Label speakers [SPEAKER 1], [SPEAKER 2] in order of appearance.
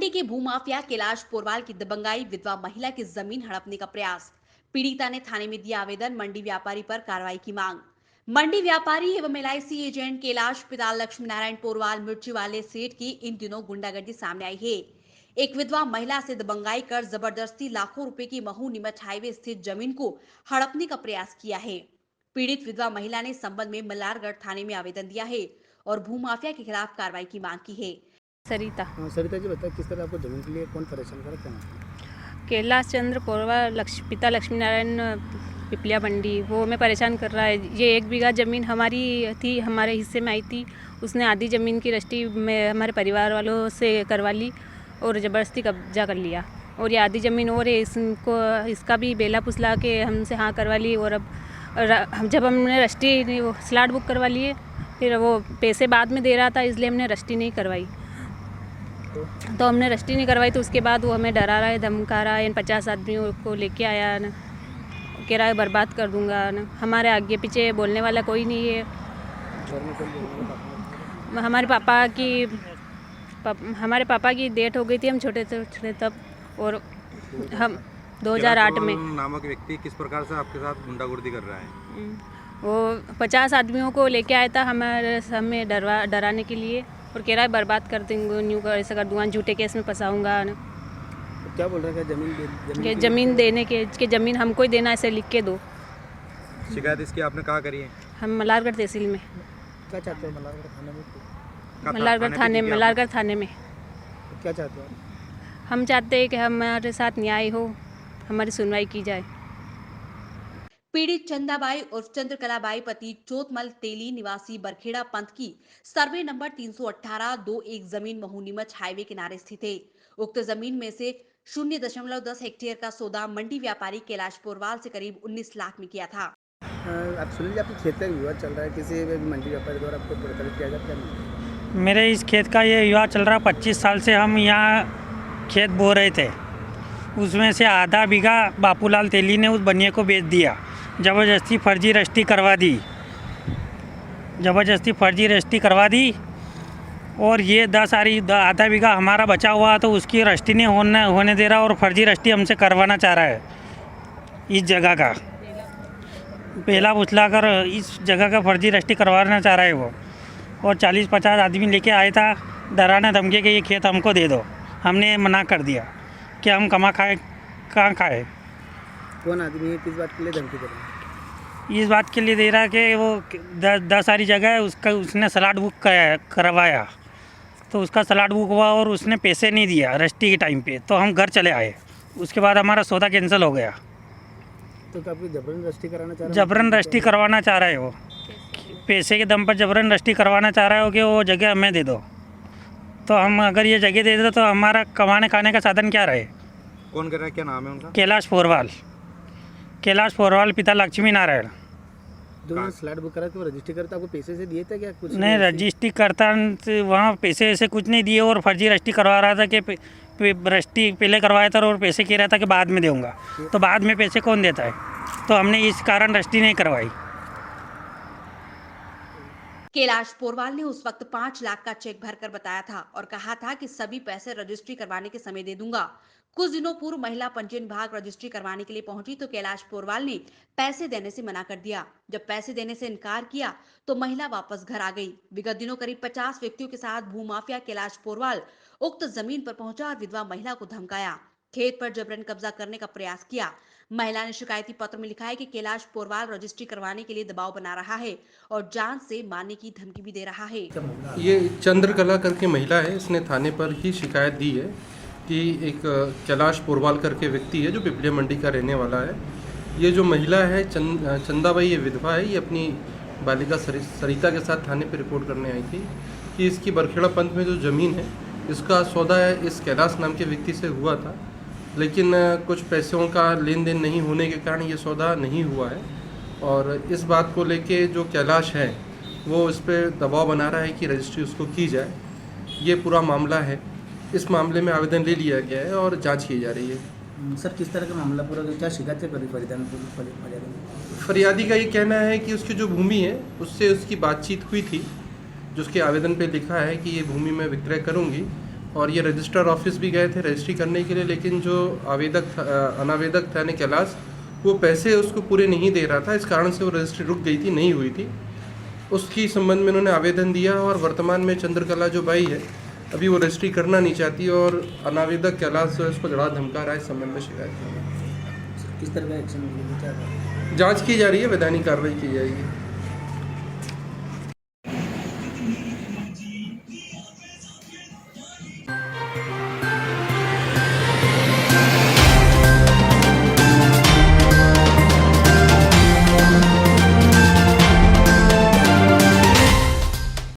[SPEAKER 1] मंडी के भूमाफिया कैलाश पोरवाल की दबंगाई, विधवा महिला की जमीन हड़पने का प्रयास। पीड़िता ने थाने में दिया आवेदन, मंडी व्यापारी पर कार्रवाई की मांग। मंडी व्यापारी एवं एलआईसी एजेंट कैलाश पिता लक्ष्मी नारायण पोरवाल मिर्ची वाले सेठ की इन दिनों गुंडागर्दी सामने आई है। एक विधवा महिला से दबंगाई कर जबरदस्ती लाखों रुपए की महू नीमच हाईवे स्थित जमीन को हड़पने का प्रयास किया है। पीड़ित विधवा महिला ने संबंध में मल्हारगढ़ थाने में आवेदन दिया है और भूमाफिया के खिलाफ कार्रवाई की मांग की है।
[SPEAKER 2] सरिता।
[SPEAKER 3] हाँ, सरिता जी बताइए, किस तरह आपको ज़मीन के लिए कौन परेशान कर रहा है?
[SPEAKER 2] कैलाश चंद्र पोरवाल पिता लक्ष्मी नारायण पिपलिया मंडी, वो हमें परेशान कर रहा है। ये 1 बीघा ज़मीन हमारी थी, हमारे हिस्से में आई थी। उसने आधी ज़मीन की रजिस्ट्री में हमारे परिवार वालों से करवा ली और ज़बरदस्ती कब्जा कर लिया। और ये आधी ज़मीन और है, इसका भी बेला पुसला के हमसे हाँ करवा ली। और अब जब हमने रजिस्ट्री स्लॉट बुक करवा लिए, फिर वो पैसे बाद में दे रहा था, इसलिए हमने रजिस्ट्री नहीं करवाई। तो हमने रजिस्ट्री नहीं करवाई, तो उसके बाद वो हमें डरा रहा है, धमका रहा है। इन 50 आदमियों को लेके आया न, कह रहा है बर्बाद कर दूंगा न। हमारे आगे पीछे बोलने वाला कोई नहीं है। हमारे पापा की डेथ हो गई थी, हम छोटे थे तब। और हम 2008 में
[SPEAKER 4] नामक व्यक्ति किस प्रकार से आपके साथ गुंडागर्दी कर रहा है?
[SPEAKER 2] वो 50 आदमियों को लेके आया था हमें डराने के लिए, और कह रहा है बर्बाद कर देंगे, न्यू कर ऐसा कर दूंगा, झूठे केस में फंसाऊंगा।
[SPEAKER 3] तो क्या बोल रहा है?
[SPEAKER 2] ज़मीन देने के ज़मीन हमको ही देना, ऐसे लिख के दो।
[SPEAKER 4] शिकायत इसकी आपने कहाँ करी है?
[SPEAKER 2] हम मल्हारगढ़ तहसील में।
[SPEAKER 3] क्या चाहते हैं मल्हारगढ़ थाने में?
[SPEAKER 2] मल्हारगढ़ थाने में।
[SPEAKER 3] तो क्या चाहते हो?
[SPEAKER 2] हम चाहते हैं कि हमारे साथ न्याय हो, हमारी सुनवाई की जाए।
[SPEAKER 1] पीड़ित चंदाबाई उर्फ चंद्रकलाबाई पति चोतमल तेली निवासी बरखेड़ा पंथ की सर्वे नंबर 318-21 जमीन महू नीमच हाईवे किनारे स्थित है। उक्त जमीन में से 0.10 हेक्टेयर का सौदा मंडी व्यापारी कैलाश पोरवाल से करीब 19 लाख में किया था।
[SPEAKER 3] आप सुन लीजिए, आपके खेत का विवाद चल रहा है, किसी भी मंडी व्यापारी द्वारा आपको प्रताड़ित किया जाता है?
[SPEAKER 5] मेरे इस खेत का ये विवाद चल रहा है। 25 साल से हम यहाँ खेत बो रहे थे, उसमें से आधा बीघा बापूलाल तेली ने उस बनिए को बेच दिया। ज़बरदस्ती फर्जी रजिस्ट्री करवा दी और ये आधा बीघा हमारा बचा हुआ, तो उसकी रजिस्ट्री नहीं होने दे रहा और फर्जी रजिस्ट्री हमसे करवाना चाह रहा है। इस जगह का पहला उछला कर इस जगह का फर्जी रजिस्ट्री करवाना चाह रहा है वो। और 40-50 आदमी लेके आया था, डराने धमके के ये खेत हमको दे दो। हमने मना कर दिया कि हम कहाँ खाए।
[SPEAKER 3] कौन आदमी है, किस बात के लिए धमकी दे रहे हैं?
[SPEAKER 5] इस बात के लिए दे रहा है कि वो 10 सारी जगह है, उसने स्लॉट बुक करवाया, तो उसका स्लॉट बुक हुआ और उसने पैसे नहीं दिया रजिस्ट्री के टाइम पे, तो हम घर चले आए। उसके बाद हमारा सौदा कैंसिल हो गया।
[SPEAKER 3] तो आपकी जबरन रजिस्ट्री कराना चाह रहा है?
[SPEAKER 5] जबरन रजिस्ट्री करवाना चाह रहा है वो, पैसे के दम पर जबरन रजिस्ट्री करवाना चाह रहा है कि वो जगह हमें दे दो। तो हम अगर ये जगह दे दो तो हमारा कमाने खाने का साधन क्या रहे?
[SPEAKER 4] कौन कर रहा है, क्या नाम है उनका?
[SPEAKER 5] कैलाश पोरवाल पिता लक्ष्मी नारायण।
[SPEAKER 3] जो स्लॉट बुक करा, तो रजिस्ट्री करता आपको पैसे से दिए थे क्या? कुछ
[SPEAKER 5] नहीं, रजिस्ट्री करता वहाँ पैसे ऐसे कुछ नहीं दिए और फर्जी रजिस्ट्री करवा रहा था कि रजिस्ट्री पहले करवाया था और पैसे कह रहा था कि बाद में दूंगा। तो बाद में पैसे कौन देता है? तो हमने इस कारण रजिस्ट्री नहीं करवाई।
[SPEAKER 1] कैलाश पोरवाल ने उस वक्त 5 लाख का चेक भरकर बताया था और कहा था कि सभी पैसे रजिस्ट्री करवाने के समय दे दूंगा। कुछ दिनों पूर्व महिला पंजीयन विभाग रजिस्ट्री करवाने के लिए पहुंची तो कैलाश पोरवाल ने पैसे देने से मना कर दिया। जब पैसे देने से इनकार किया तो महिला वापस घर आ गई। विगत दिनों करीब 50 व्यक्तियों के साथ भूमाफिया कैलाश पोरवाल उक्त जमीन पर पहुंचा और विधवा महिला को धमकाया, खेत पर जबरन कब्जा करने का प्रयास किया। महिला ने शिकायती पत्र में लिखा है कि कैलाश पोरवाल रजिस्ट्री करवाने के लिए दबाव बना रहा है और जान से मारने की धमकी भी दे रहा है।
[SPEAKER 6] ये चंद्रकला करके महिला है, इसने थाने पर ही शिकायत दी है कि एक कैलाश पोरवाल करके व्यक्ति है जो पिपलिया मंडी का रहने वाला है। ये जो महिला है चंदाबाई, ये विधवा है, ये अपनी बालिका सरिता के साथ थाने पर रिपोर्ट करने आई थी कि इसकी बरखेड़ा पंथ में जो ज़मीन है, इसका सौदा है इस कैलाश नाम के व्यक्ति से हुआ था, लेकिन कुछ पैसों का लेन देन नहीं होने के कारण ये सौदा नहीं हुआ है। और इस बात को लेके जो कैलाश है वो इस पर दबाव बना रहा है कि रजिस्ट्री उसको की जाए। ये पूरा मामला है, इस मामले में आवेदन ले लिया गया है और जांच की जा रही है।
[SPEAKER 3] सर, किस तरह का मामला पूरा, क्या शिकायत से
[SPEAKER 6] फरियादी का ये कहना है कि उसकी जो भूमि है उससे उसकी बातचीत हुई थी, जो उसके आवेदन पे लिखा है कि ये भूमि मैं विक्रय करूंगी, और ये रजिस्ट्रार ऑफिस भी गए थे रजिस्ट्री करने के लिए, लेकिन जो अनावेदक था यानी कैलाश, वो पैसे उसको पूरे नहीं दे रहा था। इस कारण से वो रजिस्ट्री रुक गई थी, नहीं हुई थी। उसकी संबंध में उन्होंने आवेदन दिया और वर्तमान में चंद्रकला जो बाई है अभी वो रजिस्ट्री करना नहीं चाहती और अनावेदक कैलाश जो है उसको लड़ा धमका रहा है। इस संबंध में शिकायत की
[SPEAKER 3] किस तरह का एक्शन मिलेगा, क्या
[SPEAKER 6] जांच की जा रही है, वैधानिक कार्रवाई की जाएगी।